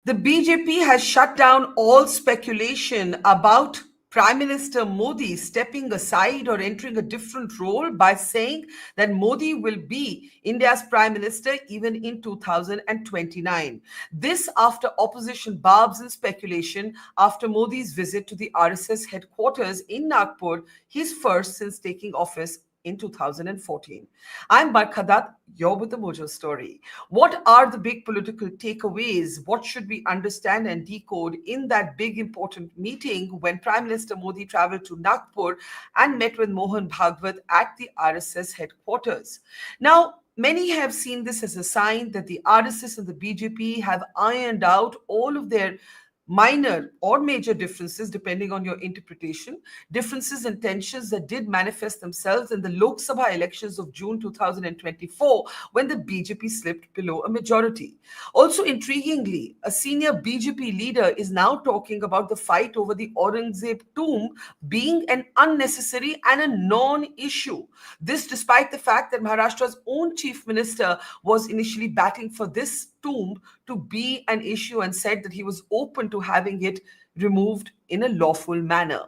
The BJP has shut down all speculation about Prime Minister Modi stepping aside or entering a different role by saying that Modi will be India's Prime Minister even in 2029. This after opposition barbs and speculation after Modi's visit to the RSS headquarters in Nagpur, his first since taking office in 2014. I'm Barkha Dutt, you're with the Mojo Story. What are the big political takeaways? What should we understand and decode in that big important meeting when Prime Minister Modi traveled to Nagpur and met with Mohan Bhagwat at the RSS headquarters? Now, many have seen this as a sign that the RSS and the BJP have ironed out all of their minor or major differences, depending on your interpretation, differences and tensions that did manifest themselves in the Lok Sabha elections of June 2024, when the BJP slipped below a majority. Also, intriguingly, a senior BJP leader is now talking about the fight over the Aurangzeb tomb being an unnecessary and a non-issue. This despite the fact that Maharashtra's own chief minister was initially batting for this tomb to be an issue and said that he was open to having it removed in a lawful manner.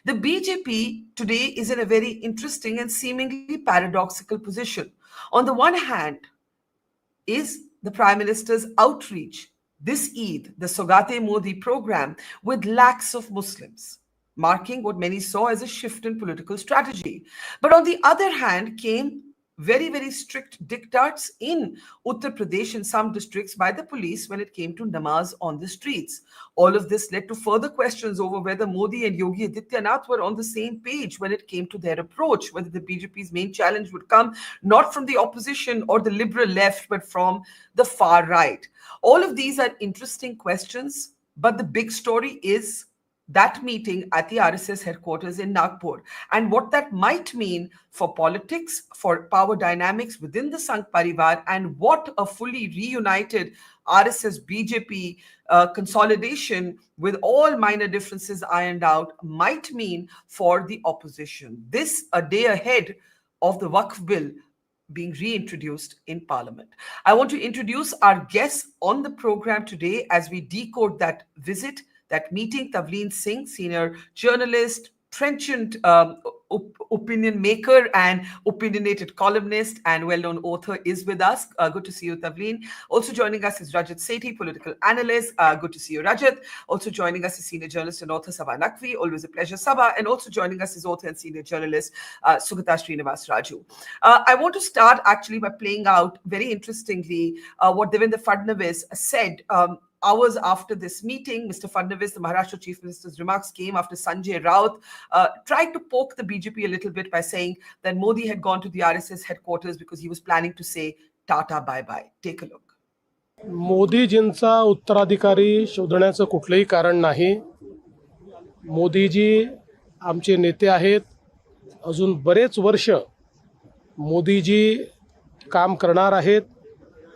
The BJP today is in a very interesting and seemingly paradoxical position. On the one hand is the Prime Minister's outreach this Eid, the Sugata Modi program, with lakhs of Muslims, marking what many saw as a shift in political strategy. But on the other hand came very, very strict diktats in Uttar Pradesh in some districts by the police when it came to namaz on the streets. All of this led to further questions over whether Modi and Yogi Adityanath were on the same page when it came to their approach, whether the BJP's main challenge would come not from the opposition or the liberal left, but from the far right. All of these are interesting questions, but the big story is that meeting at the RSS headquarters in Nagpur and what that might mean for politics, for power dynamics within the Sangh Parivar, and what a fully reunited RSS-BJP consolidation with all minor differences ironed out might mean for the opposition. This a day ahead of the Waqf bill being reintroduced in Parliament. I want to introduce our guests on the program today as we decode that visit, that meeting. Tavleen Singh, senior journalist, trenchant opinion maker and opinionated columnist and well-known author is with us. Good to see you, Tavleen. Also joining us is Rajat Sethi, political analyst. Good to see you, Rajat. Also joining us is senior journalist and author Saba Naqvi. Always a pleasure, Saba. And also joining us is author and senior journalist Sugata Srinivasaraju. I want to start actually by playing out very interestingly what Devendra Fadnavis said hours after this meeting. Mr. Fadnavis, the Maharashtra Chief Minister's remarks came after Sanjay Raut tried to poke the BJP a little bit by saying that Modi had gone to the RSS headquarters because he was planning to say Tata bye-bye. Take a look. मोदीजींचा उत्तराधिकारी शोधण्याचं कुठलंही कारण नाही. मोदीजी आमचे नेते आहेत. अजून बरेच वर्ष मोदीजी काम करणार आहेत.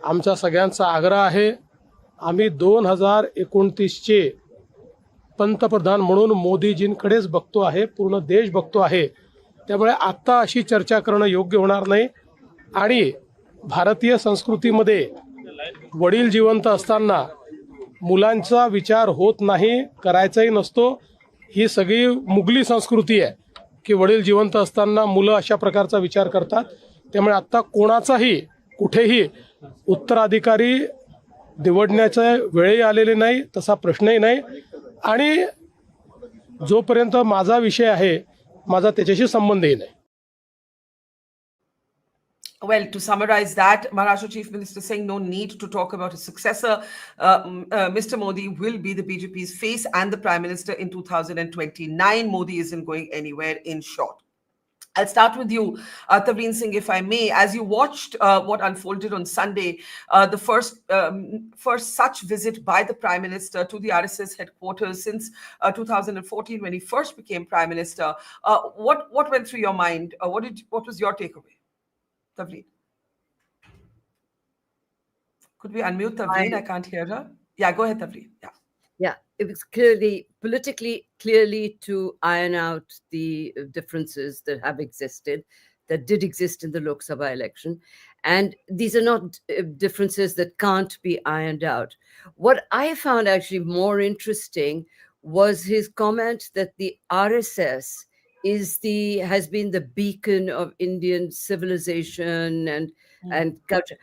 आमचा सगळ्यांचा आग्रह आहे. आम्ही 2029 चे पंतप्रधान म्हणून मोदीजींकडेच बघतो आहे. पूर्ण देश बघतो आहे. त्यामुळे आता अशी चर्चा करणं योग्य होणार नाही. आणि भारतीय संस्कृतीमध्ये वडील जिवंत असताना मुलांचा विचार होत नाही, करायचाही नसतो. ही सगळी मुघली संस्कृती आहे की वडील जिवंत असताना मुलं अशा प्रकारचा विचार करतात. त्यामुळे आता कोणाचाही कुठेही उत्तराधिकारी निवडण्याचा वेळही आलेले नाही, तसा प्रश्नही नाही. आणि जोपर्यंत माझा विषय आहे, माझा त्याच्याशी संबंधही नाही. Well, to summarize that, Maharashtra Chief Minister saying no need to talk about his successor. Mr. Modi will be the BJP's face and the Prime Minister in 2029. Modi isn't going anywhere, in short. I'll start with you, Tavleen Singh, if I may. As you watched what unfolded on Sunday, the first such visit by the Prime Minister to the RSS headquarters since 2014, when he first became Prime Minister, what went through your mind? What was your takeaway, Tavleen? Could we unmute Tavleen? I can't hear her. Yeah, go ahead, Tavleen. Yeah, it was politically clearly to iron out the differences that have existed. that did exist in the Lok Sabha election. And these are not differences that can't be ironed out. What I found actually more interesting was his comment that the RSS has been the beacon of Indian civilization and culture.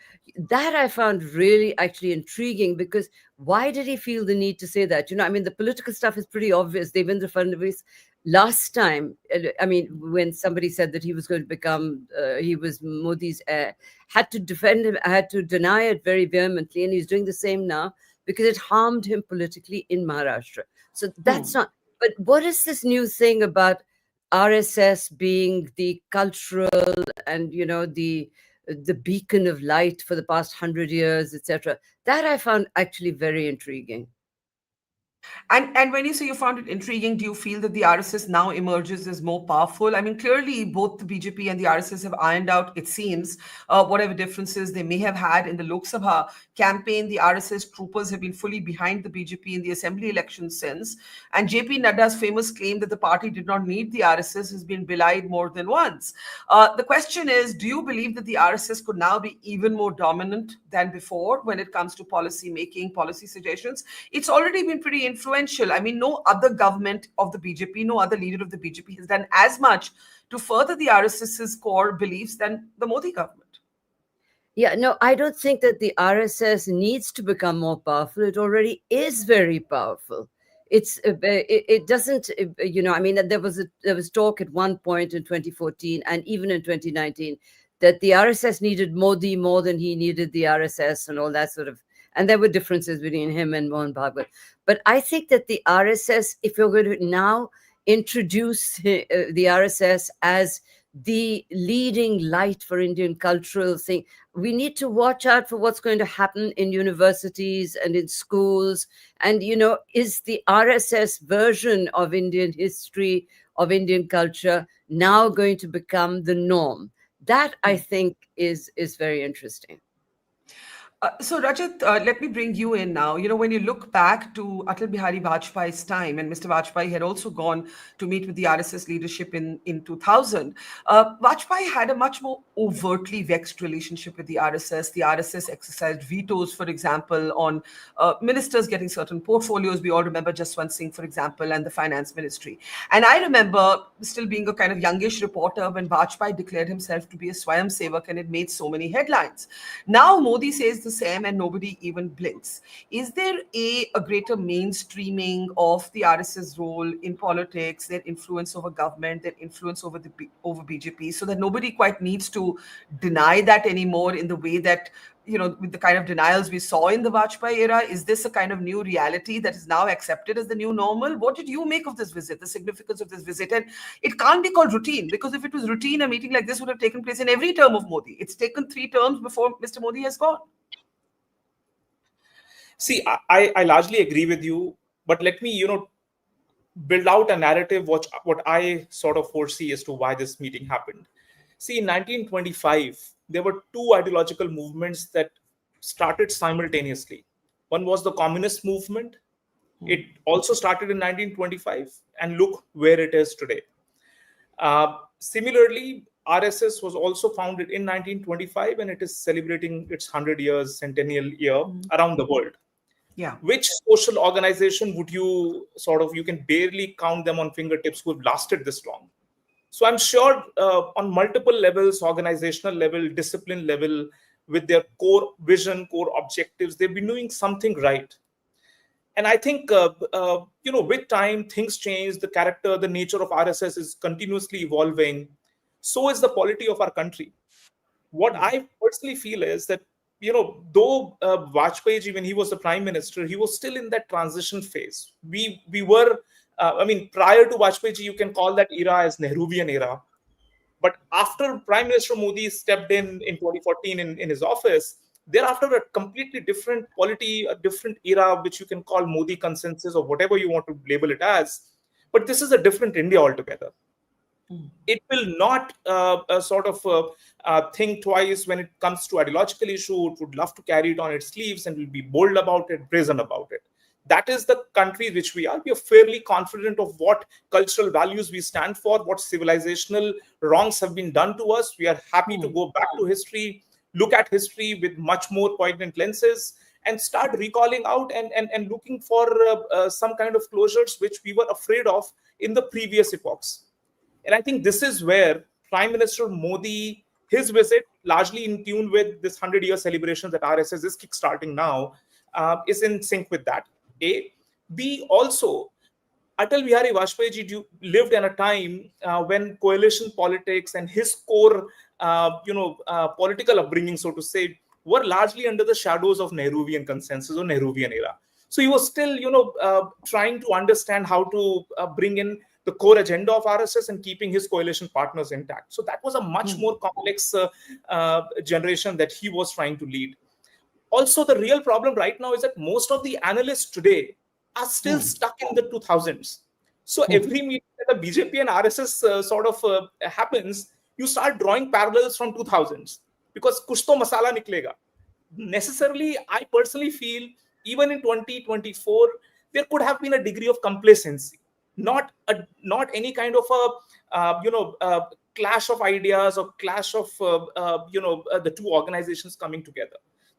That I found really actually intriguing, because why did he feel the need to say that? I mean, the political stuff is pretty obvious. Devendra Fadnavis, last time, I mean, when somebody said that he was going to become, he was Modi's heir, had to defend him, had to deny it very vehemently, and he's doing the same now because it harmed him politically in Maharashtra. So that's not. But what is this new thing about RSS being the cultural and the beacon of light for the past 100 years, etc.? That I found actually very intriguing. And when you say you found it intriguing, do you feel that the RSS now emerges as more powerful? I mean, clearly both the BJP and the RSS have ironed out, it seems, whatever differences they may have had in the Lok Sabha campaign. The RSS troopers have been fully behind the BJP in the assembly election since. And JP Nadda's famous claim that the party did not need the RSS has been belied more than once. The question is, do you believe that the RSS could now be even more dominant than before when it comes to policy making, policy suggestions? It's already been pretty influential. I mean, no other government of the BJP, no other leader of the BJP has done as much to further the RSS's core beliefs than the Modi government. Yeah, no, I don't think that the RSS needs to become more powerful. It already is very powerful. It doesn't, I mean, there was talk at one point in 2014 and even in 2019 that the RSS needed Modi more than he needed the RSS and all that sort of. And there were differences between him and Mohan Bhagwat. But I think that the RSS, if you're going to now introduce the RSS as the leading light for Indian cultural thing, we need to watch out for what's going to happen in universities and in schools. And, is the RSS version of Indian history, of Indian culture, now going to become the norm? That, I think, is very interesting. So, Rajat, let me bring you in now. When you look back to Atal Bihari Vajpayee's time, and Mr. Vajpayee had also gone to meet with the RSS leadership in 2000, Vajpayee had a much more overtly vexed relationship with the RSS. The RSS exercised vetoes, for example, on ministers getting certain portfolios. We all remember Jaswant Singh, for example, and the finance ministry. And I remember still being a kind of youngish reporter when Vajpayee declared himself to be a Swayam Sevak, and it made so many headlines. Now Modi says the same and nobody even blinks. Is there a greater mainstreaming of the RSS role in politics, their influence over government, their influence over BJP, so that nobody quite needs to deny that anymore in the way that, with the kind of denials we saw in the Vajpayee era? Is this a kind of new reality that is now accepted as the new normal? What did you make of this visit, the significance of this visit? And it can't be called routine, because if it was routine, a meeting like this would have taken place in every term of Modi. It's taken 3 terms before Mr. Modi has gone. See, I largely agree with you, but let me, build out a narrative what I sort of foresee as to why this meeting happened. See, in 1925, there were 2 ideological movements that started simultaneously. One was the communist movement. It also started in 1925, and look where it is today. Similarly, RSS was also founded in 1925, and it is celebrating its 100 years centennial year around the world. Yeah. Which social organization would you can barely count them on fingertips who have lasted this long? So I'm sure on multiple levels, organizational level, discipline level, with their core vision, core objectives, they've been doing something right. And I think, with time, things change. The character, the nature of RSS is continuously evolving. So is the polity of our country. What I personally feel is that, though Vajpayee, when he was the prime minister, he was still in that transition phase. We were, prior to Vajpayee, you can call that era as Nehruvian era. But after Prime Minister Modi stepped in 2014 in his office, thereafter a completely different polity, a different era, which you can call Modi consensus or whatever you want to label it as. But this is a different India altogether. It will not think twice when it comes to ideological issue. It would love to carry it on its sleeves and will be bold about it, brazen about it. That is the country which we are. We are fairly confident of what cultural values we stand for, what civilizational wrongs have been done to us. We are happy to go back to history, look at history with much more poignant lenses, and start recalling out and looking for some kind of closures which we were afraid of in the previous epochs. And I think this is where Prime Minister Modi, his visit, largely in tune with this 100-year celebration that RSS is kickstarting now, is in sync with that. A. B. Also, Atal Bihari Vajpayee ji lived in a time when coalition politics and his core, political upbringing, so to say, were largely under the shadows of Nehruvian consensus or Nehruvian era. So he was still, trying to understand how to bring in the core agenda of RSS and keeping his coalition partners intact. So that was a much more complex generation that he was trying to lead. Also, the real problem right now is that most of the analysts today are still stuck in the 2000s. So every meeting that the BJP and RSS happens, you start drawing parallels from 2000s because kuch to masala niklega. Necessarily, I personally feel even in 2024, there could have been a degree of complacency, not any kind of a clash of ideas or clash of the two organizations coming together.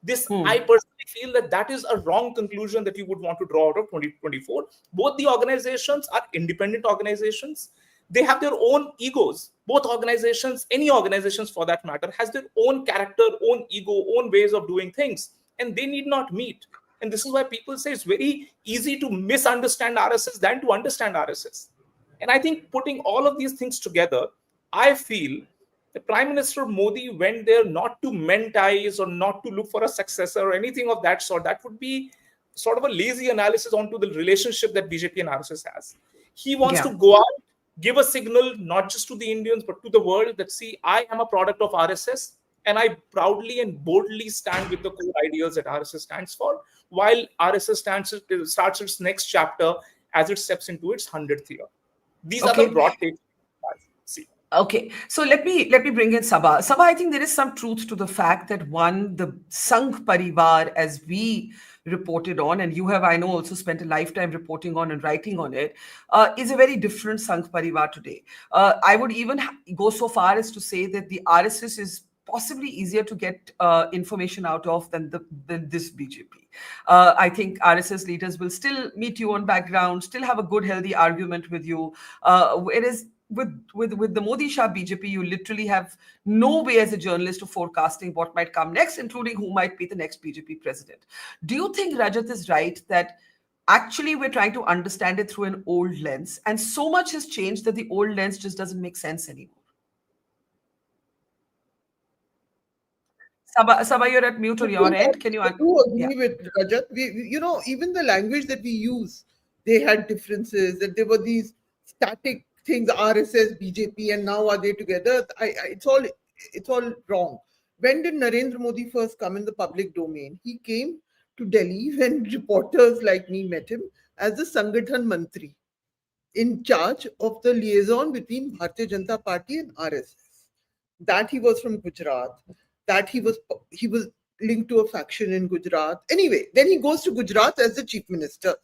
This, I personally feel that is a wrong conclusion that you would want to draw out of 2024. Both the organizations are independent organizations. They have their own egos. Both organizations, any organizations for that matter, has their own character, own ego, own ways of doing things, and they need not meet. And this is why people say it's very easy to misunderstand RSS than to understand RSS. And I think putting all of these things together, I feel the Prime Minister Modi went there not to mend ties or not to look for a successor or anything of that sort. That would be sort of a lazy analysis onto the relationship that BJP and RSS has. He wants to go out, give a signal, not just to the Indians, but to the world that, see, I am a product of RSS and I proudly and boldly stand with the core ideals that RSS stands for, while RSS starts its next chapter as it steps into its 100th year. These are the broad takes. See. Okay, so let me bring in Saba. Saba, I think there is some truth to the fact that the Sangh Parivar, as we reported on, and you have, I know, also spent a lifetime reporting on and writing on it, is a very different Sangh Parivar today. I would even go so far as to say that the RSS is possibly easier to get information out of than this BJP. I think RSS leaders will still meet you on background, still have a good, healthy argument with you. Whereas with the Modi Shah BJP, you literally have no way as a journalist of forecasting what might come next, including who might be the next BJP president. Do you think Rajat is right that actually we're trying to understand it through an old lens, and so much has changed that the old lens just doesn't make sense anymore? Saba, you're at mute on your end. Can you? I do agree with Rajat. We, even the language that we use, they had differences, that there were these static things, RSS, BJP, and now are they together? It's all wrong. When did Narendra Modi first come in the public domain? He came to Delhi when reporters like me met him as the Sangathan Mantri, in charge of the liaison between Bharatiya Janata Party and RSS. That he was from Gujarat. That he was linked to a faction in Gujarat. Anyway, then he goes to Gujarat as the chief minister,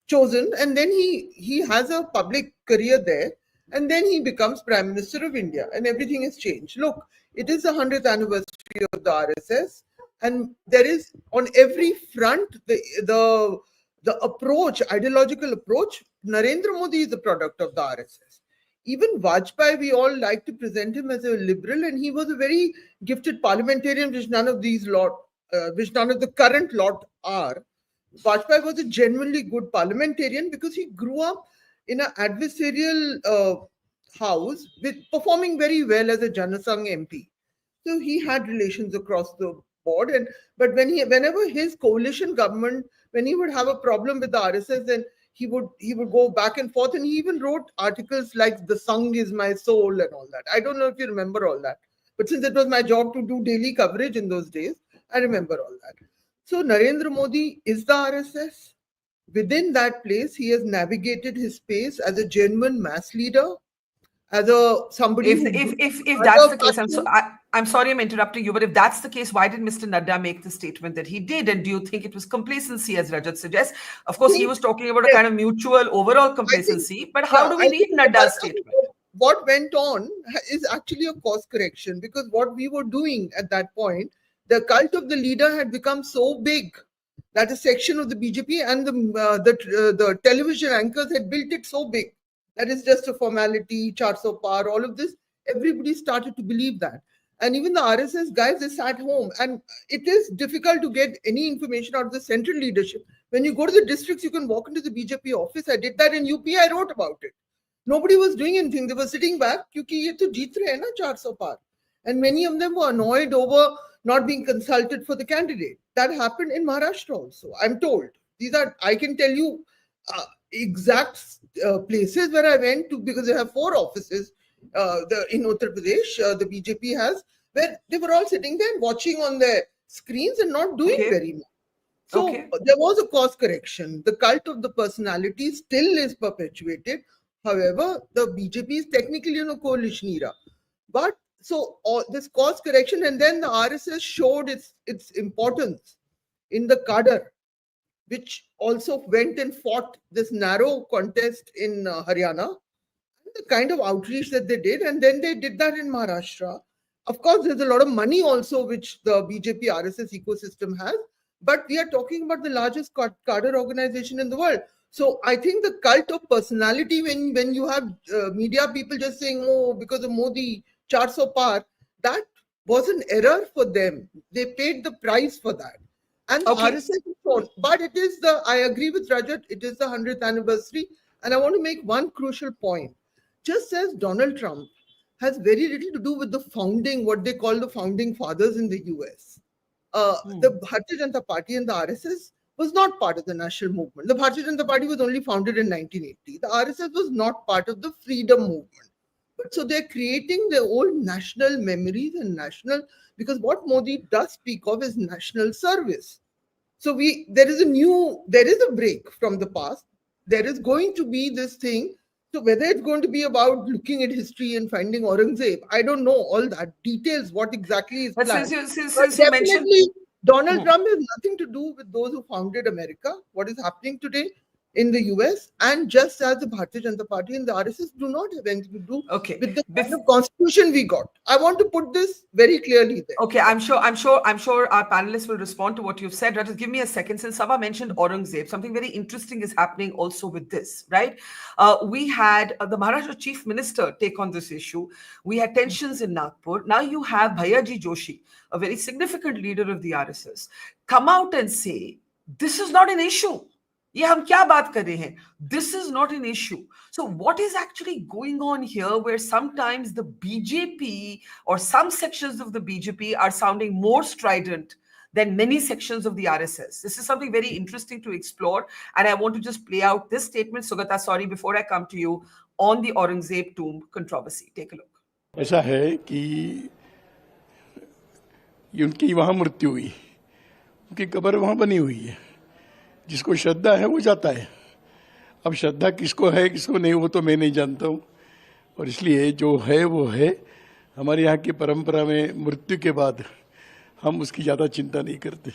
chosen, and then he has a public career there, and then he becomes Prime Minister of India, and everything has changed. Look, it is the 100th anniversary of the RSS, and there is on every front the approach, ideological approach. Narendra Modi is the product of the RSS. Even Vajpayee, we all like to present him as a liberal, and he was a very gifted parliamentarian, which none of the current lot are. Vajpayee was a genuinely good parliamentarian because he grew up in an adversarial house, with performing very well as a Janasangh MP. So he had relations across the board, but whenever his coalition government, when he would have a problem with the RSS, then he would go back and forth, and he even wrote articles like "The Sangh is my soul" and all that. I don't know if you remember all that, but since it was my job to do daily coverage in those days, I remember all that. So Narendra Modi is the RSS. Within that place, he has navigated his space as a genuine mass leader, as a somebody if that's the case, I'm sorry I'm interrupting you, but if that's the case, why did Mr. Nadda make the statement that he did? And do you think it was complacency, as Rajat suggests? Of course, he was talking about a kind of mutual overall complacency, but how do we read Nadda's statement? What went on is actually a course correction, because what we were doing at that point, the cult of the leader had become so big that a section of the BJP and the television anchors had built it so big that it's just a formality, 400 par, all of this. Everybody started to believe that. And even the RSS guys, they sat home. And it is difficult to get any information out of the central leadership. When you go to the districts, you can walk into the BJP office. I did that in UP. I wrote about it. Nobody was doing anything. They were sitting back. Kyunki ye to jeet rahe hai na 400 par. And many of them were annoyed over not being consulted for the candidate. That happened in Maharashtra also, I'm told. I can tell you exact places where I went to, because they have 4 offices in Uttar Pradesh, the BJP has, where they were all sitting there watching on their screens and not doing very much. So there was a course correction. The cult of the personality still is perpetuated. However, the BJP is technically in a coalition era. But so this course correction, and then the RSS showed its importance in the cadre, which also went and fought this narrow contest in Haryana, the kind of outreach that they did, and then they did that in Maharashtra. Of course, there's a lot of money also which the BJP RSS ecosystem has, but we are talking about the largest cadre organization in the world. So I think the cult of personality, when you have media people just saying, oh, because of Modi, 400 par, that was an error for them. They paid the price for that. And RSS is shown. But it is I agree with Rajat, it is the 100th anniversary. And I want to make one crucial point. Just as Donald Trump has very little to do with the founding, what they call the founding fathers in the US, the Bharatiya Janata Party and the RSS was not part of the national movement. The Bharatiya Janata Party was only founded in 1980. The RSS was not part of the freedom movement. But so they're creating their own national memories and because what Modi does speak of is national service. So there is a break from the past. There is going to be this thing. So whether it's going to be about looking at history and finding Aurangzeb, I don't know all that details, what exactly is planned. Since you mentioned Donald Trump has nothing to do with those who founded America, what is happening today in the US, and just as the Bharatiya Janata Party and the RSS do not have anything to do with the kind of constitution we got. I want to put this very clearly there. Okay, I'm sure our panelists will respond to what you've said. Rajat, give me a second. Since Saba mentioned Aurangzeb, something very interesting is happening also with this, right? We had the Maharashtra Chief Minister take on this issue. We had tensions in Nagpur. Now you have Bhayaji Joshi, a very significant leader of the RSS, come out and say, this is not an issue. ये हम क्या बात कर रहे हैं? This is not an issue. So what is actually going on here, where sometimes the BJP or some sections of the BJP are sounding more strident than many sections of the RSS? This is something very interesting to explore. And I want to just play out this statement, Sugata, sorry, before I come to you, on the Aurangzeb tomb controversy. Take a look. ऐसा है कि उनकी वहाँ मृत्यु हुई, उनकी कब्र वहाँ बनी हुई है, जिसको श्रद्धा है वो जाता है। अब श्रद्धा किसको है किसको नहीं वो तो मैं नहीं जानता हूँ, और इसलिए जो है वो है। हमारे यहाँ की परंपरा में मृत्यु के बाद हम उसकी ज़्यादा चिंता नहीं करते।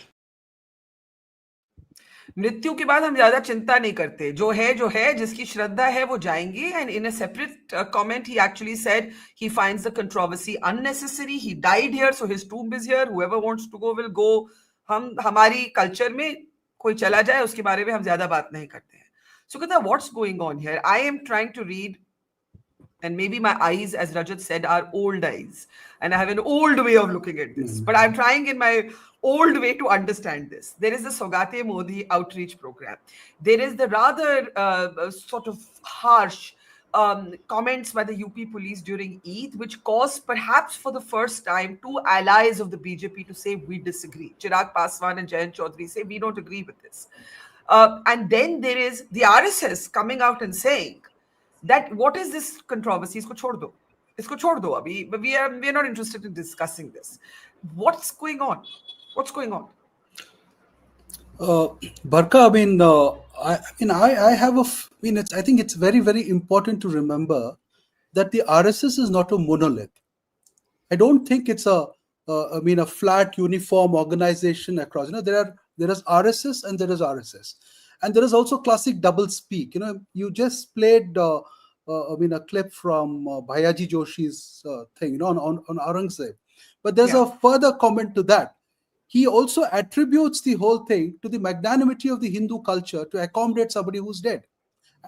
मृत्यु के बाद हम ज्यादा चिंता नहीं करते, जो है जिसकी श्रद्धा है वो जाएंगे। And in a separate comment he actually said he finds the controversy unnecessary. He died here, so his tomb is here. Whoever wants to go will go. हमारी कल्चर में कोई चला जाए उसके बारे में हम ज्यादा बात नहीं करते हैं। Sugata, what's going on here? I am trying to read, and maybe my eyes, as Rajat said, are old eyes, and I have an old way of looking at this, but I'm trying in my old way to understand this. There is the Sugate Modi outreach program. There is the rather sort of harsh comments by the UP police during Eid, which caused perhaps for the first time 2 allies of the BJP to say we disagree. Chirag Paswan and Jayant Chaudhary say we don't agree with this. And then there is the RSS coming out and saying that what is this controversy? Isko chhod do. Isko chhod do abhi. We are not interested in discussing this. What's going on? What's going on? Barkha, I think it's very, very important to remember that the RSS is not a monolith. I don't think it's a flat, uniform organization across. There is RSS and there is RSS, and there is also classic double speak. You just played a clip from Bhayaji Joshi's thing, on Aurangzeb, but there's a further comment to that. He also attributes the whole thing to the magnanimity of the Hindu culture to accommodate somebody who's dead.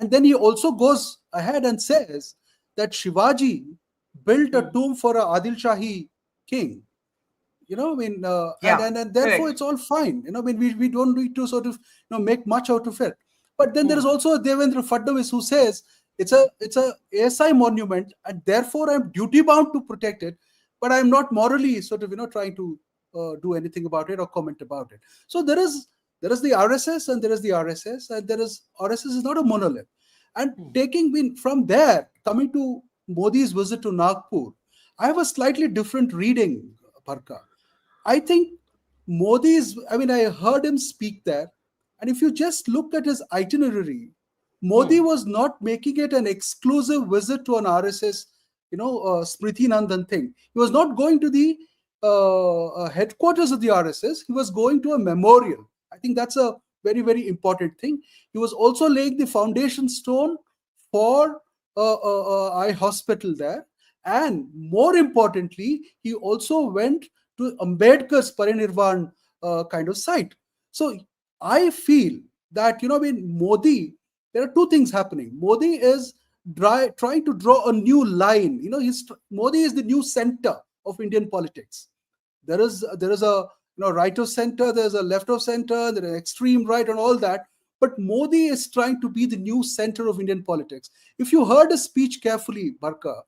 And then he also goes ahead and says that Shivaji built a tomb for a Adil Shahi king. And therefore correct. it's all fine. We don't need to sort of make much out of it. But then there is also a Devendra Fadnavis who says it's a ASI monument and therefore I'm duty bound to protect it, but I'm not morally sort of trying to do anything about it or comment about it. So there is the RSS and there is the RSS, and RSS is not a monolith. And taking from there, coming to Modi's visit to Nagpur, I have a slightly different reading, Barkha. I think I heard him speak there, and if you just look at his itinerary, Modi was not making it an exclusive visit to an RSS, Smriti Nandan thing. He was not going to the headquarters of the RSS. He was going to a memorial. I think that's a very, very important thing. He was also laying the foundation stone for eye hospital there. And more importantly, he also went to Ambedkar's Parinirvan kind of site. So I feel that, Modi, there are two things happening. Modi is trying to draw a new line. Modi is the new center of Indian politics. There is a right of center, there's a left of center, there is extreme right and all that. But Modi is trying to be the new center of Indian politics. If you heard his speech carefully, Barkha,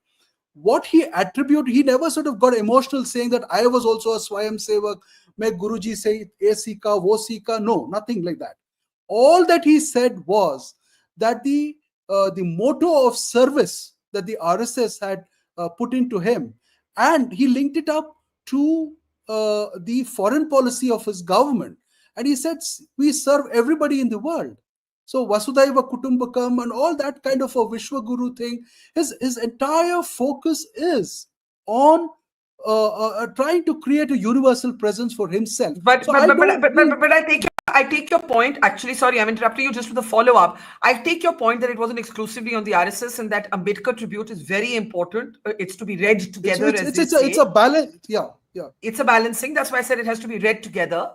what he attributed, he never sort of got emotional saying that I was also a Swayam Sevak, may Guruji say, "E sika, wo sika." No, nothing like that. All that he said was that the motto of service that the RSS had put into him, and he linked it up to the foreign policy of his government. And he said, we serve everybody in the world. So Vasudhaiva Kutumbakam and all that kind of a Vishwaguru thing, his entire focus is on trying to create a universal presence for himself. But So I take your point. Actually, sorry, I'm interrupting you just with a follow-up. I take your point that it wasn't exclusively on the RSS and that Ambedkar tribute is very important. It's to be read together. It's a balance. Yeah. It's a balancing. That's why I said it has to be read together.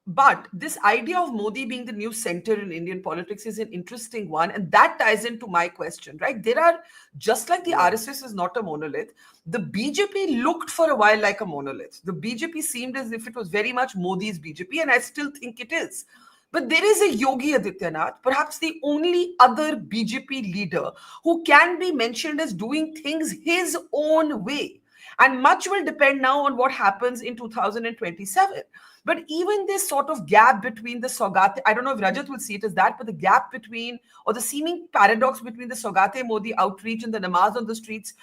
But this idea of Modi being the new center in Indian politics is an interesting one. And that ties into my question, right? There are, just like the RSS is not a monolith, the BJP looked for a while like a monolith. The BJP seemed as if it was very much Modi's BJP, and I still think it is. But there is a Yogi Adityanath, perhaps the only other BJP leader who can be mentioned as doing things his own way. And much will depend now on what happens in 2027. But even this sort of gap between the Sugata, I don't know if Rajat will see it as that, but the gap between, or the seeming paradox between the Sugata Modi outreach and the namaz on the streets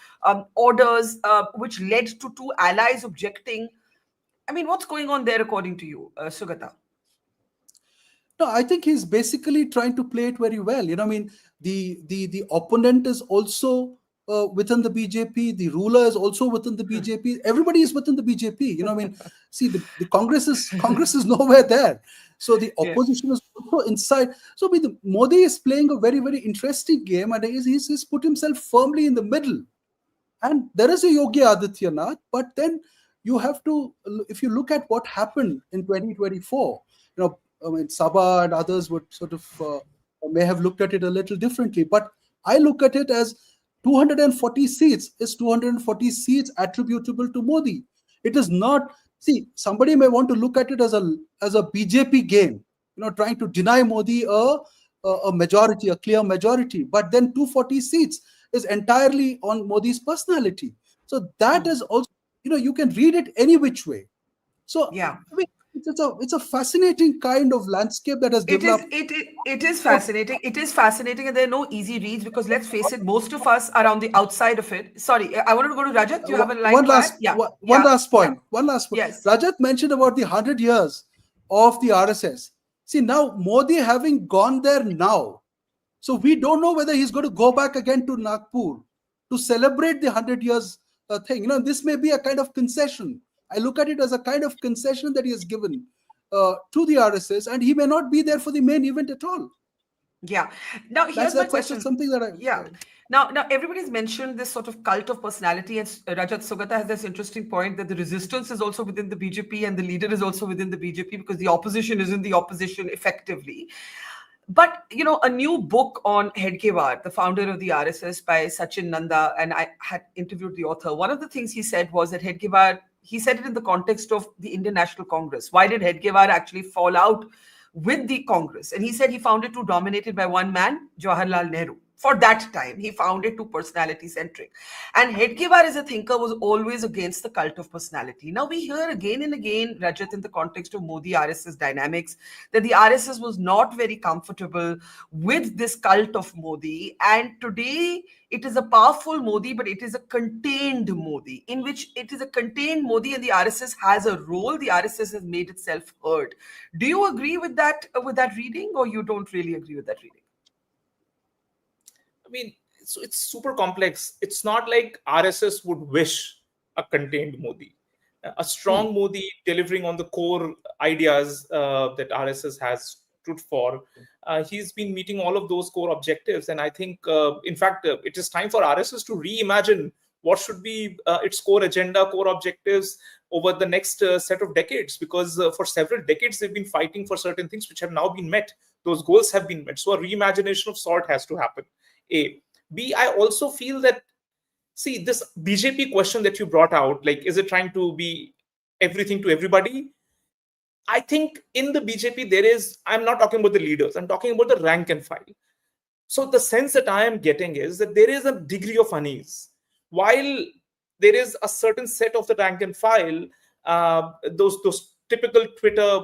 orders, which led to two allies objecting. I mean, what's going on there according to you, Sugata? No, I think he's basically trying to play it very well. The opponent is also within the BJP, the ruler is also within the BJP. Everybody is within the BJP. See, the Congress is nowhere there. So the opposition is also inside. So Modi is playing a very, very interesting game, and he's put himself firmly in the middle. And there is a Yogi Adityanath, but then you have to, if you look at what happened in 2024, Saba and others would sort of may have looked at it a little differently. But I look at it as 240 seats is 240 seats attributable to Modi. It is not. See, somebody may want to look at it as a BJP game, trying to deny Modi a majority, a clear majority. But then 240 seats is entirely on Modi's personality. So that is also, you can read it any which way. So yeah, it's a fascinating kind of landscape that has developed. It is fascinating. It is fascinating, and there are no easy reads because let's face it, most of us are on the outside of it. Sorry, I wanted to go to Rajat. You have a line. One last point. Yes. Rajat mentioned about the 100 years of the RSS. See, now Modi having gone there now, so we don't know whether he's going to go back again to Nagpur to celebrate the 100 years thing. This may be a kind of concession. I look at it as a kind of concession that he has given to the RSS, and he may not be there for the main event at all. Yeah. Now, here's my question. That's something that I... Yeah. Now, everybody's mentioned this sort of cult of personality, and Rajat, Sugata has this interesting point that the resistance is also within the BJP and the leader is also within the BJP because the opposition is in the opposition effectively. But, a new book on Hedgewar, the founder of the RSS, by Sachin Nanda, and I had interviewed the author. One of the things he said was that Hedgewar, he said it in the context of the Indian National Congress. Why did Hedgewar actually fall out with the Congress? And he said he found it too dominated by one man, Jawaharlal Nehru. For that time, he found it too personality-centric. And Hedgewar as a thinker was always against the cult of personality. Now, we hear again and again, Rajat, in the context of Modi-RSS dynamics, that the RSS was not very comfortable with this cult of Modi. And today, it is a powerful Modi, but it is a contained Modi, in which it is a contained Modi and the RSS has a role. The RSS has made itself heard. Do you agree with that reading, or you don't really agree with that reading? I mean, so it's super complex. It's not like RSS would wish a contained Modi. A strong Modi delivering on the core ideas that RSS has stood for. He's been meeting all of those core objectives. And I think, in fact, it is time for RSS to reimagine what should be its core agenda, core objectives over the next set of decades. Because for several decades, they've been fighting for certain things which have now been met. Those goals have been met. So a reimagination of sort has to happen. A. B, I also feel that, see, this BJP question that you brought out, like, is it trying to be everything to everybody? I think in the BJP, I'm not talking about the leaders, I'm talking about the rank and file. So the sense that I am getting is that there is a degree of unease. While there is a certain set of the rank and file, those typical Twitter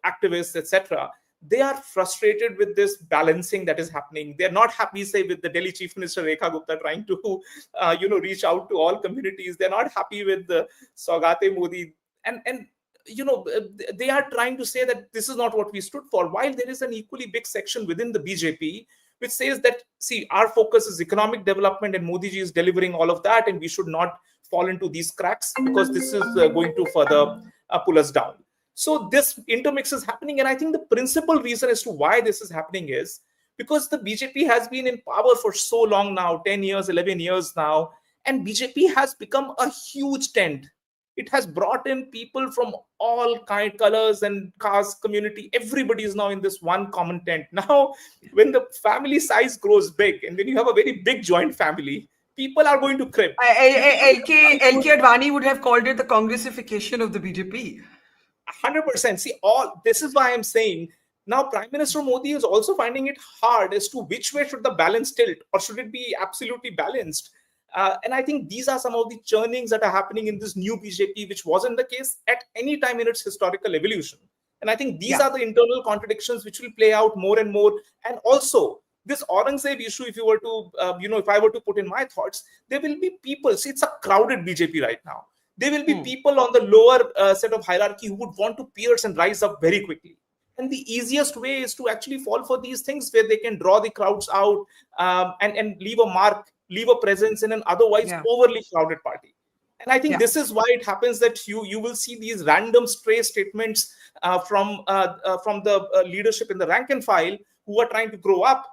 activists, etc., they are frustrated with this balancing that is happening. They're not happy, say, with the Delhi Chief Minister Rekha Gupta trying to, reach out to all communities. They're not happy with the Sugata Modi. And they are trying to say that this is not what we stood for. While there is an equally big section within the BJP, which says that, see, our focus is economic development and Modi ji is delivering all of that. And we should not fall into these cracks because this is going to further pull us down. So this intermix is happening, and I think the principal reason as to why this is happening is because the BJP has been in power for so long now, 10 years, 11 years now, and BJP has become a huge tent. It has brought in people from all colors and caste, community. Everybody is now in this one common tent. Now, when the family size grows big, and when you have a very big joint family, people are going to crib. LK Advani would have called it the Congressification of the BJP. 100%. See, this is why I'm saying now Prime Minister Modi is also finding it hard as to which way should the balance tilt, or should it be absolutely balanced. And I think these are some of the churnings that are happening in this new BJP, which wasn't the case at any time in its historical evolution. And I think these are the internal contradictions which will play out more and more. And also, this Aurangzeb issue, if you were to, if I were to put in my thoughts, there will be people. See, it's a crowded BJP right now. There will be people on the lower set of hierarchy who would want to pierce and rise up very quickly. And the easiest way is to actually fall for these things where they can draw the crowds out and leave a mark, leave a presence in an otherwise overly crowded party. And I think this is why it happens that you will see these random stray statements from the leadership in the rank and file who are trying to grow up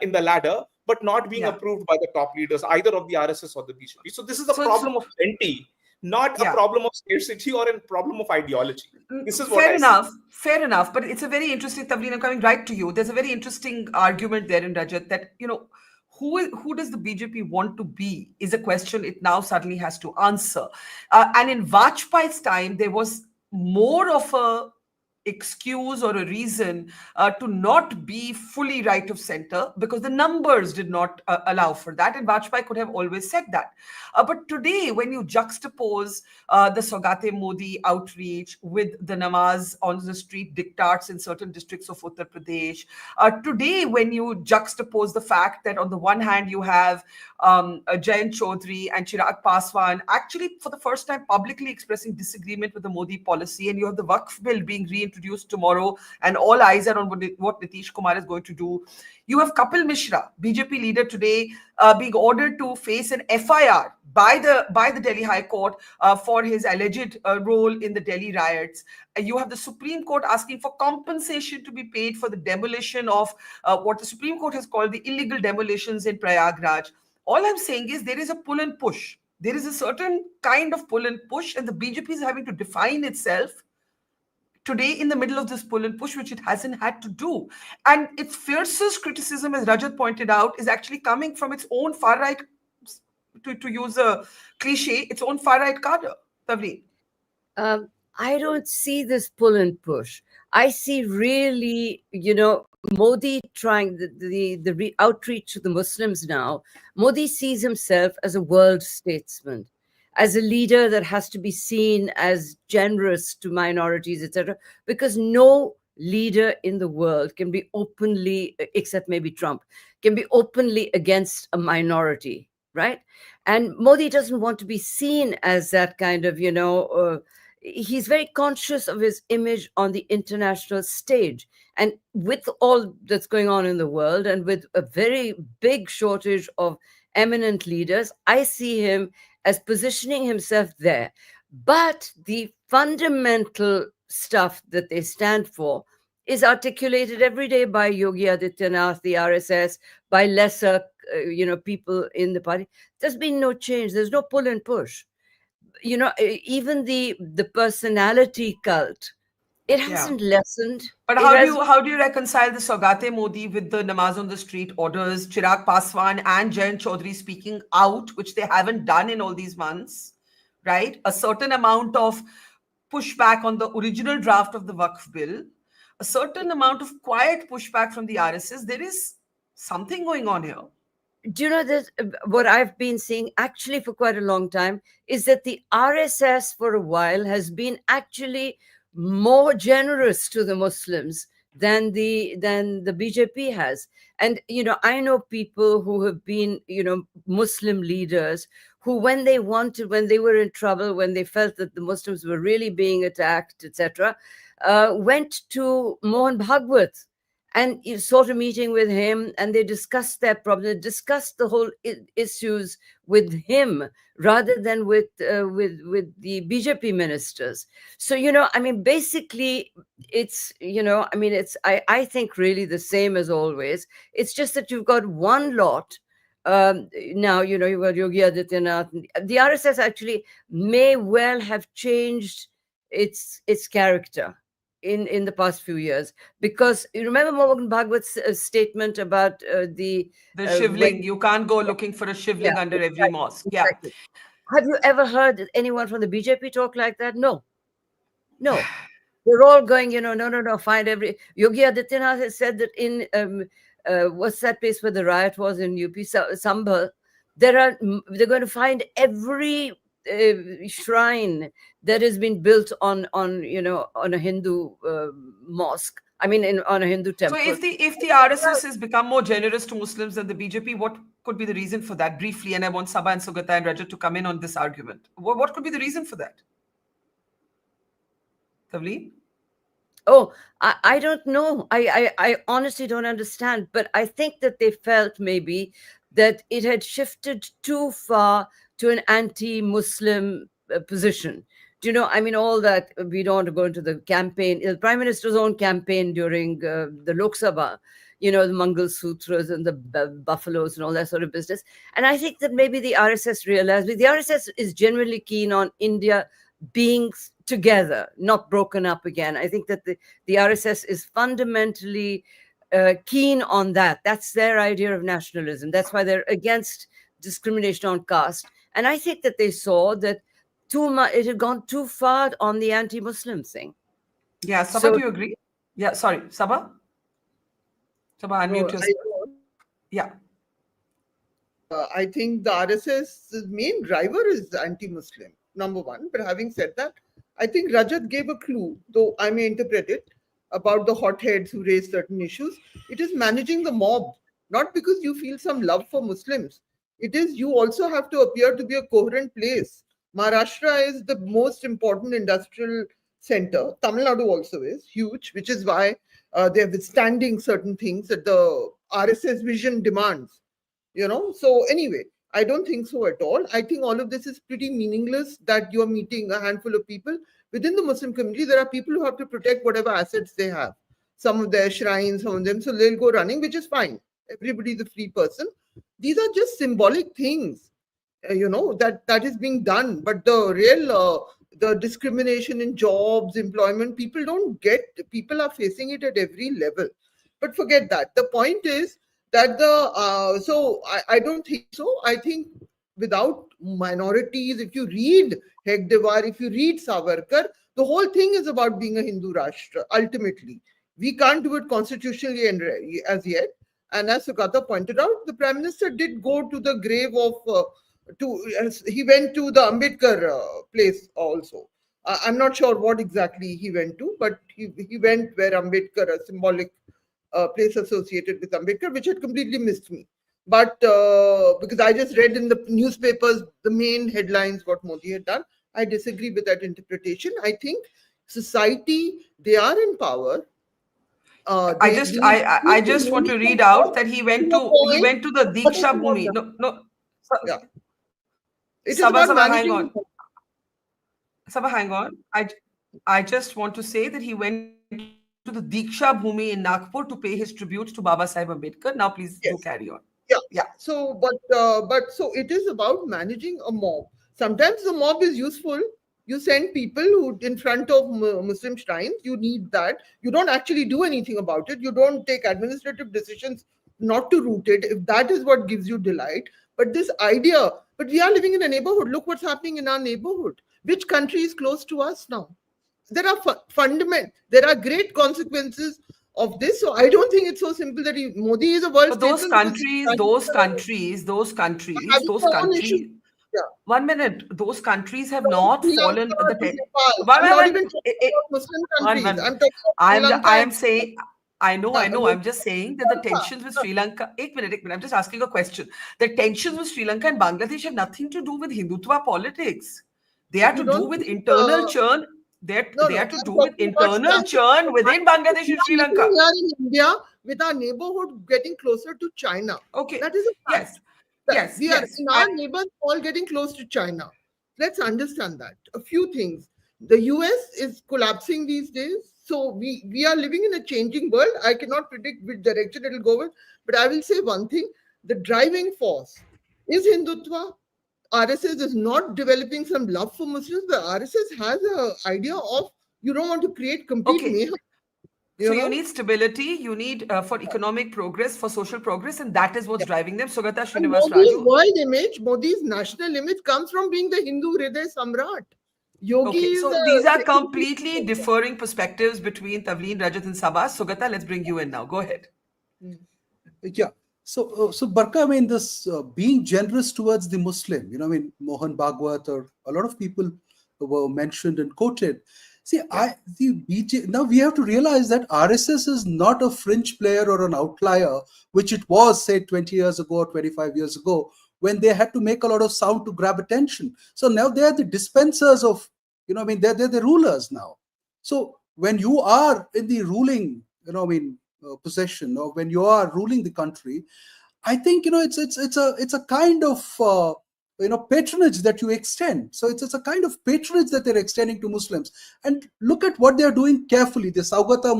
in the ladder, but not being approved by the top leaders, either of the RSS or the BJP. So this is a problem of plenty, not a problem of scarcity or a problem of ideology. This is fair enough. But it's a very interesting, Tavleen, I'm coming right to you. There's a very interesting argument there in Rajat that, who does the BJP want to be is a question it now suddenly has to answer. And in Vajpayee's time, there was more of a excuse or a reason to not be fully right of center because the numbers did not allow for that, and Vajpayee could have always said that. But today, when you juxtapose the Sugata Modi outreach with the namaz on the street diktats in certain districts of Uttar Pradesh, today when you juxtapose the fact that on the one hand you have Jayant Chaudhary and Chirag Paswan actually for the first time publicly expressing disagreement with the Modi policy, and you have the Waqf bill being reintroduced introduced tomorrow, and all eyes are on what Nitish Kumar is going to do. You have Kapil Mishra, BJP leader, today being ordered to face an FIR by the Delhi High Court for his alleged role in the Delhi riots. You have the Supreme Court asking for compensation to be paid for the demolition of what the Supreme Court has called the illegal demolitions in Prayagraj. All I'm saying is there is a pull and push. There is a certain kind of pull and push, and the BJP is having to define itself today in the middle of this pull and push, which it hasn't had to do. And its fiercest criticism, as Rajat pointed out, is actually coming from its own far-right, to use a cliche, its own far-right cadre. Tavleen. I don't see this pull and push. I see really, Modi trying the outreach to the Muslims now. Modi sees himself as a world statesman, as a leader that has to be seen as generous to minorities, etc. Because no leader in the world can be openly, except maybe Trump, can be openly against a minority, right? And Modi doesn't want to be seen as that kind of, he's very conscious of his image on the international stage. And with all that's going on in the world, and with a very big shortage of eminent leaders, I see him as positioning himself there. But the fundamental stuff that they stand for is articulated every day by Yogi Adityanath, the RSS, by lesser, people in the party. There's been no change. There's no pull and push. Even the personality cult, it hasn't lessened. But how do you reconcile the Sugata Modi with the Namaz on the Street orders, Chirag Paswan and Jayant Chaudhary speaking out, which they haven't done in all these months, right? A certain amount of pushback on the original draft of the Waqf bill, a certain amount of quiet pushback from the RSS. There is something going on here. Do you know that what I've been seeing actually for quite a long time is that the RSS for a while has been actually more generous to the Muslims than the BJP has. And, I know people who have been, Muslim leaders who, when they were in trouble, when they felt that the Muslims were really being attacked, etc., went to Mohan Bhagwat and sought a meeting with him, and they discussed their problems, they discussed the whole issues with him rather than with the BJP ministers. So, basically it's, I think really the same as always. It's just that you've got one lot. Now, you've got Yogi Adityanath. The RSS actually may well have changed its character in the past few years, because you remember Mohan Bhagwat's statement about the shivling. You can't go looking for a shivling under every mosque. Exactly. Have you ever heard anyone from the BJP talk like that? No. They're all going, no, find every. Yogi Adityanath has said that in what's that place where the riot was in UP, Sambhal, they're going to find every shrine that has been built on a Hindu mosque. On a Hindu temple. So if the RSS has become more generous to Muslims than the BJP, what could be the reason for that? Briefly, and I want Saba and Sugata and Rajat to come in on this argument. What could be the reason for that? Tavleen? Oh, I don't know. I honestly don't understand. But I think that they felt maybe that it had shifted too far to an anti-Muslim position. Do you know, all that, we don't want to go into the campaign, the Prime Minister's own campaign during the Lok Sabha, the Mangal Sutras and the buffaloes and all that sort of business. And I think that maybe the RSS realized, the RSS is generally keen on India being together, not broken up again. I think that the RSS is fundamentally keen on that. That's their idea of nationalism. That's why they're against discrimination on caste. And I think that they saw that it had gone too far on the anti-Muslim thing. Yeah, Saba, do you agree? Yeah, sorry, Saba? Saba, unmute yourself. Yeah. I think the RSS's main driver is anti-Muslim, number one. But having said that, I think Rajat gave a clue, though I may interpret it, about the hotheads who raise certain issues. It is managing the mob, not because you feel some love for Muslims. It is you also have to appear to be a coherent place. Maharashtra is the most important industrial center. Tamil Nadu also is huge, which is why they're withstanding certain things that the RSS vision demands. So anyway, I don't think so at all. I think all of this is pretty meaningless, that you're meeting a handful of people. Within the Muslim community, there are people who have to protect whatever assets they have. Some of their shrines, some of them, so they'll go running, which is fine. Everybody's a free person. These are just symbolic things, that is being done. But the real, the discrimination in jobs, employment, people don't get, people are facing it at every level. But forget that. The point is, that I don't think so. I think without minorities, if you read Hegdewar, if you read Savarkar, the whole thing is about being a Hindu Rashtra. Ultimately, we can't do it constitutionally as yet. And as Sugata pointed out, the Prime Minister did go to the grave of, he went to the Ambedkar place also. I'm not sure what exactly he went to, but he went where Ambedkar, a symbolic place associated with Ambedkar, which had completely missed me. But because I just read in the newspapers the main headlines what Modi had done, I disagree with that interpretation. I think society, they are in power. I just want to read out that he went to the Diksha Bhumi. No. Yeah. It is Saba, about hang on. managing. Saba, hang on. I just want to say that he went to the Diksha Bhumi in Nagpur to pay his tribute to Baba Sahib Ambedkar. Now, please do carry on. Yeah. So, but so it is about managing a mob. Sometimes the mob is useful. You send people who in front of Muslim shrines. You need that. You don't actually do anything about it. You don't take administrative decisions not to root it, if that is what gives you delight. But this idea, but we are living in a neighborhood. Look what's happening in our neighborhood. Which country is close to us now? There are there are great consequences of this. So I don't think it's so simple that Modi is a world but those statesman. countries. Yeah. 1 minute. Those countries have not fallen. Muslim countries. I am saying. I know. I'm just saying that the tensions with Sri Lanka. 1 minute. I'm just asking a question. The tensions with Sri Lanka and Bangladesh have nothing to do with Hindutva politics. They are to do with internal churn. They are to do with internal churn within Bangladesh and Sri Lanka. We are in India with our neighborhood getting closer to China. Okay. That is a fact. Yes. We are in our neighbors all getting close to China. Let's understand that. A few things. The US is collapsing these days. So we are living in a changing world. I cannot predict which direction it will go in. But I will say one thing. The driving force is Hindutva. RSS is not developing some love for Muslims. The RSS has an idea of you don't want to create complete mayhem. You need stability, you need for economic progress, for social progress, and that is what's driving them. Sugata, Srinivasaraju. Modi's world image, Modi's national image comes from being the Hindu Hriday Samrat. So these are completely differing perspectives between Tavleen, Rajat, and Saba. Sugata, let's bring you in now. Go ahead. Yeah. So Barkha, I mean, this being generous towards the Muslim, Mohan Bhagwat or a lot of people were mentioned and quoted. See, now we have to realize that RSS is not a fringe player or an outlier, which it was, say, 20 years ago or 25 years ago, when they had to make a lot of sound to grab attention. So now they are the dispensers of, they're the rulers now. So when you are in the ruling, possession, or when you are ruling the country, I think it's a kind of patronage that you extend. So it's a kind of patronage that they're extending to Muslims. And look at what they're doing carefully. The Sugata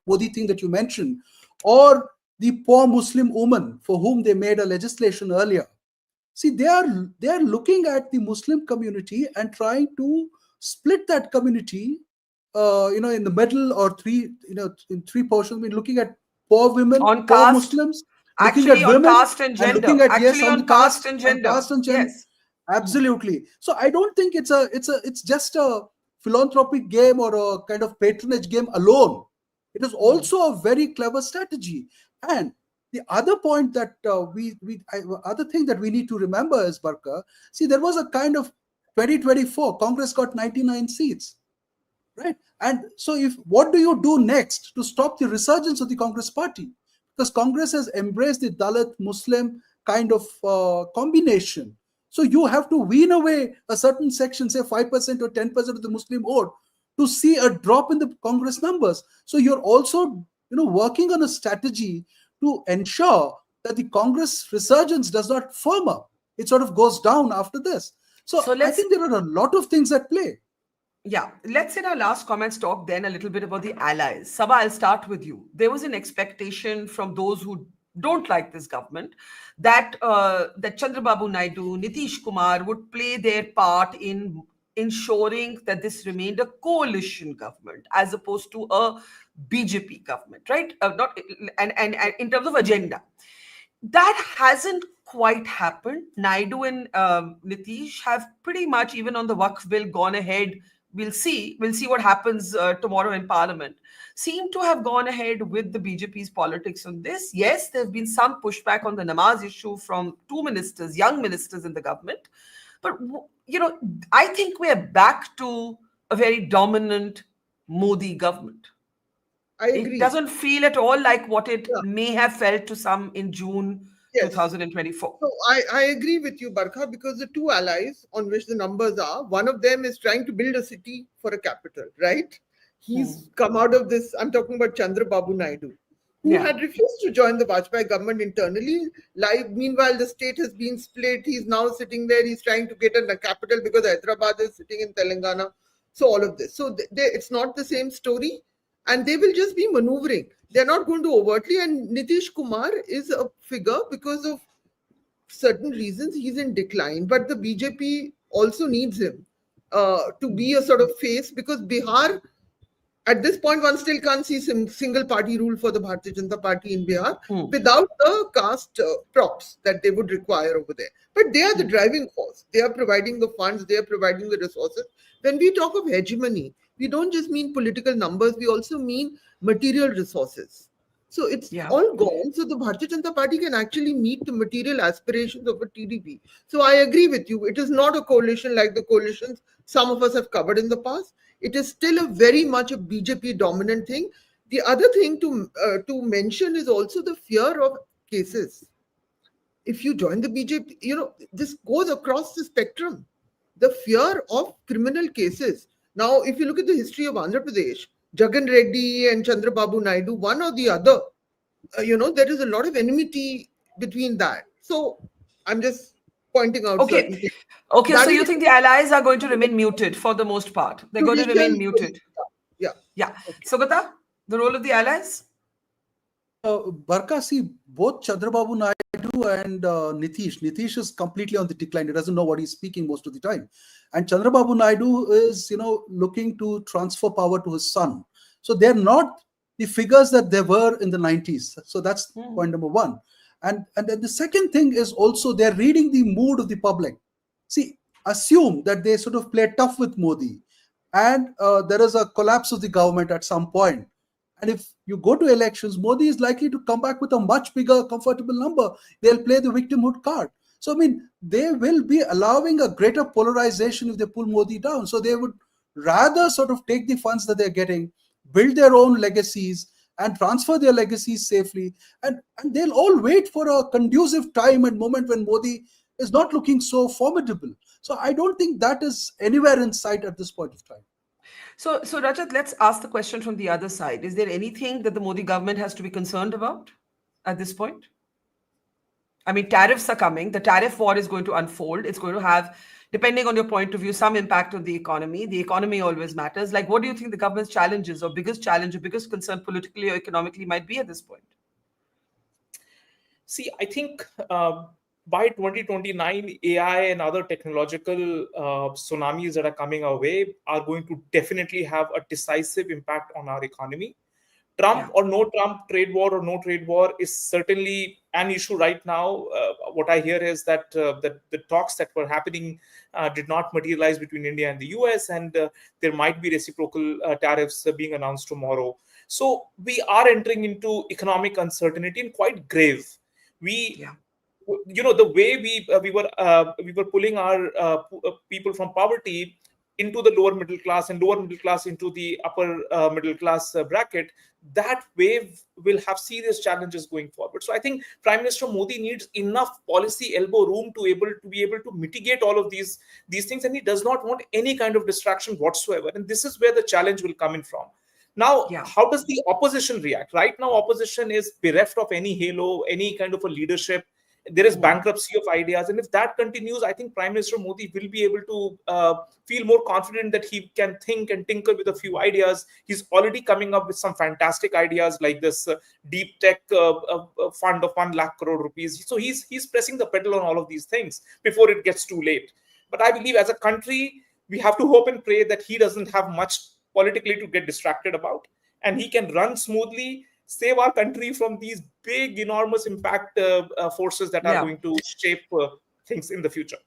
Modi thing that you mentioned, or the poor Muslim woman for whom they made a legislation earlier. See, they are looking at the Muslim community and trying to split that community in the middle, or in three portions. I mean, looking at poor women, on poor caste, Muslims, actually on caste and gender. Looking at, actually on caste and gender. Yes, absolutely. So I don't think it's just a philanthropic game or a kind of patronage game alone. It is also a very clever strategy. And the other point that other thing that we need to remember is, Barkha, see, there was a kind of 2024, Congress got 99 seats. Right. And so what do you do next to stop the resurgence of the Congress party? Because Congress has embraced the Dalit Muslim kind of combination. So you have to wean away a certain section, say 5% or 10% of the Muslim vote, to see a drop in the Congress numbers. So you're also, working on a strategy to ensure that the Congress resurgence does not firm up. It sort of goes down after this. So I think there are a lot of things at play. Yeah, let's in our last comments talk then a little bit about the allies. Saba, I'll start with you. There was an expectation from those who don't like this government that that Chandrababu Naidu, Nitish Kumar would play their part in ensuring that this remained a coalition government as opposed to a BJP government, right? Not and in terms of agenda, that hasn't quite happened. Naidu and Nitish have pretty much, even on the Waqf bill, gone ahead. We'll see what happens tomorrow in Parliament. Seem to have gone ahead with the BJP's politics on this. Yes, there have been some pushback on the namaz issue from two ministers, young ministers in the government. But, I think we're back to a very dominant Modi government. I agree. It doesn't feel at all like what it may have felt to some in June 2024. So I agree with you, Barkha, because the two allies on which the numbers are, one of them is trying to build a city for a capital, right? He's come out of this. I'm talking about Chandrababu Naidu, who had refused to join the Vajpayee government internally. Meanwhile, the state has been split. He's now sitting there. He's trying to get a capital because Hyderabad is sitting in Telangana. So all of this. So it's not the same story. And they will just be maneuvering. They're not going to overtly. And Nitish Kumar is a figure because of certain reasons. He's in decline. But the BJP also needs him to be a sort of face, because Bihar, at this point, one still can't see single party rule for the Bharatiya Janata Party in Bihar without the caste props that they would require over there. But they are the driving force. They are providing the funds. They are providing the resources. When we talk of hegemony, we don't just mean political numbers. We also mean material resources. So it's all gone. So the Bharatiya Janata Party can actually meet the material aspirations of a TDP. So I agree with you. It is not a coalition like the coalitions some of us have covered in the past. It is still a very much a BJP dominant thing. The other thing to mention is also the fear of cases. If you join the BJP, this goes across the spectrum. The fear of criminal cases. Now, if you look at the history of Andhra Pradesh, Jagan Reddy and Chandrababu Naidu, one or the other, there is a lot of enmity between that. So I'm just pointing out. Okay, so you think the allies are going to remain muted for the most part? They're going to remain muted. Yeah. Okay. Sugata, the role of the allies? Barkha, see, both Chandrababu Naidu and Nitish is completely on the decline. He doesn't know what he's speaking most of the time. And Chandrababu Naidu is, looking to transfer power to his son. So they're not the figures that they were in the 90s. So that's point number one. And then the second thing is also they're reading the mood of the public. See, assume that they sort of play tough with Modi and there is a collapse of the government at some point. And if you go to elections, Modi is likely to come back with a much bigger, comfortable number. They'll play the victimhood card. So, they will be allowing a greater polarization if they pull Modi down. So they would rather sort of take the funds that they're getting, build their own legacies, and transfer their legacies safely. And they'll all wait for a conducive time and moment when Modi is not looking so formidable. So I don't think that is anywhere in sight at this point of time. So Rajat, let's ask the question from the other side. Is there anything that the Modi government has to be concerned about at this point? Tariffs are coming. The tariff war is going to unfold. It's going to have, depending on your point of view, some impact on the economy. The economy always matters. What do you think the government's challenges or biggest challenge or biggest concern politically or economically might be at this point? See, I think by 2029, AI and other technological tsunamis that are coming our way are going to definitely have a decisive impact on our economy. Trump or no Trump, trade war or no trade war is certainly an issue right now. What I hear is that the talks that were happening did not materialize between India and the US, and there might be reciprocal tariffs being announced tomorrow. So we are entering into economic uncertainty and quite grave. The way we were pulling our people from poverty into the lower middle class and lower middle class into the upper middle class bracket, that wave will have serious challenges going forward. So I think Prime Minister Modi needs enough policy elbow room to be able to mitigate all of these things, and he does not want any kind of distraction whatsoever. And this is where the challenge will come in from. Now, how does the opposition react? Right now, opposition is bereft of any halo, any kind of a leadership. There is bankruptcy of ideas. And if that continues, I think Prime Minister Modi will be able to feel more confident that he can think and tinker with a few ideas. He's already coming up with some fantastic ideas like this deep tech fund of 1 lakh crore rupees. So he's pressing the pedal on all of these things before it gets too late. But I believe as a country, we have to hope and pray that he doesn't have much politically to get distracted about, and he can run smoothly, save our country from these big, enormous impact forces that are going to shape things in the future.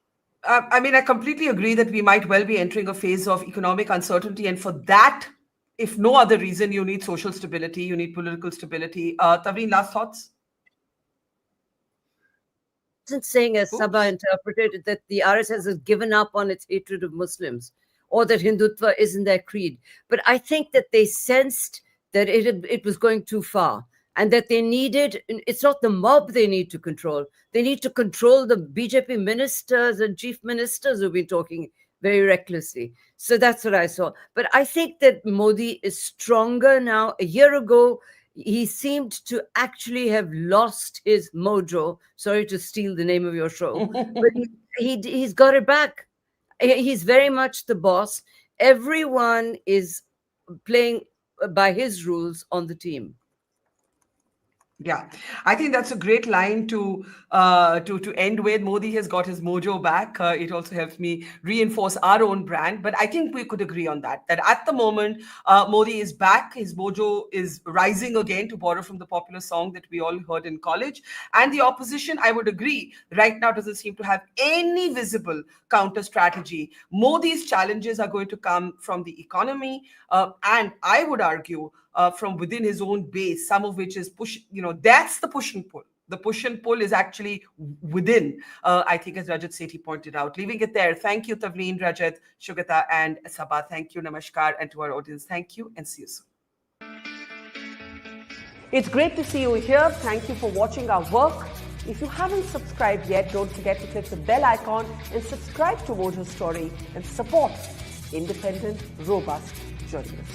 I mean, I completely agree that we might well be entering a phase of economic uncertainty. And for that, if no other reason, you need social stability, you need political stability. Tavleen, last thoughts? Isn't saying, as Saba interpreted it, that the RSS has given up on its hatred of Muslims, or that Hindutva isn't their creed. But I think that they sensed that it was going too far, and that they needed, it's not the mob they need to control. They need to control the BJP ministers and chief ministers who've been talking very recklessly. So that's what I saw. But I think that Modi is stronger now. A year ago, he seemed to actually have lost his mojo. Sorry to steal the name of your show, but he's got it back. He's very much the boss. Everyone is playing by his rules on the team. Yeah, I think that's a great line to end with. Modi has got his mojo back. It also helps me reinforce our own brand. But I think we could agree on that at the moment, Modi is back. His mojo is rising again, to borrow from the popular song that we all heard in college. And the opposition, I would agree, right now doesn't seem to have any visible counter strategy. Modi's challenges are going to come from the economy. And I would argue, from within his own base, some of which is push, that's the push and pull. The push and pull is actually within, I think, as Rajat Sethi pointed out. Leaving it there. Thank you, Tavleen, Rajat, Sugata, and Saba. Thank you, Namaskar, and to our audience, thank you, and see you soon. It's great to see you here. Thank you for watching our work. If you haven't subscribed yet, don't forget to click the bell icon and subscribe to Mojo Story and support independent, robust journalism.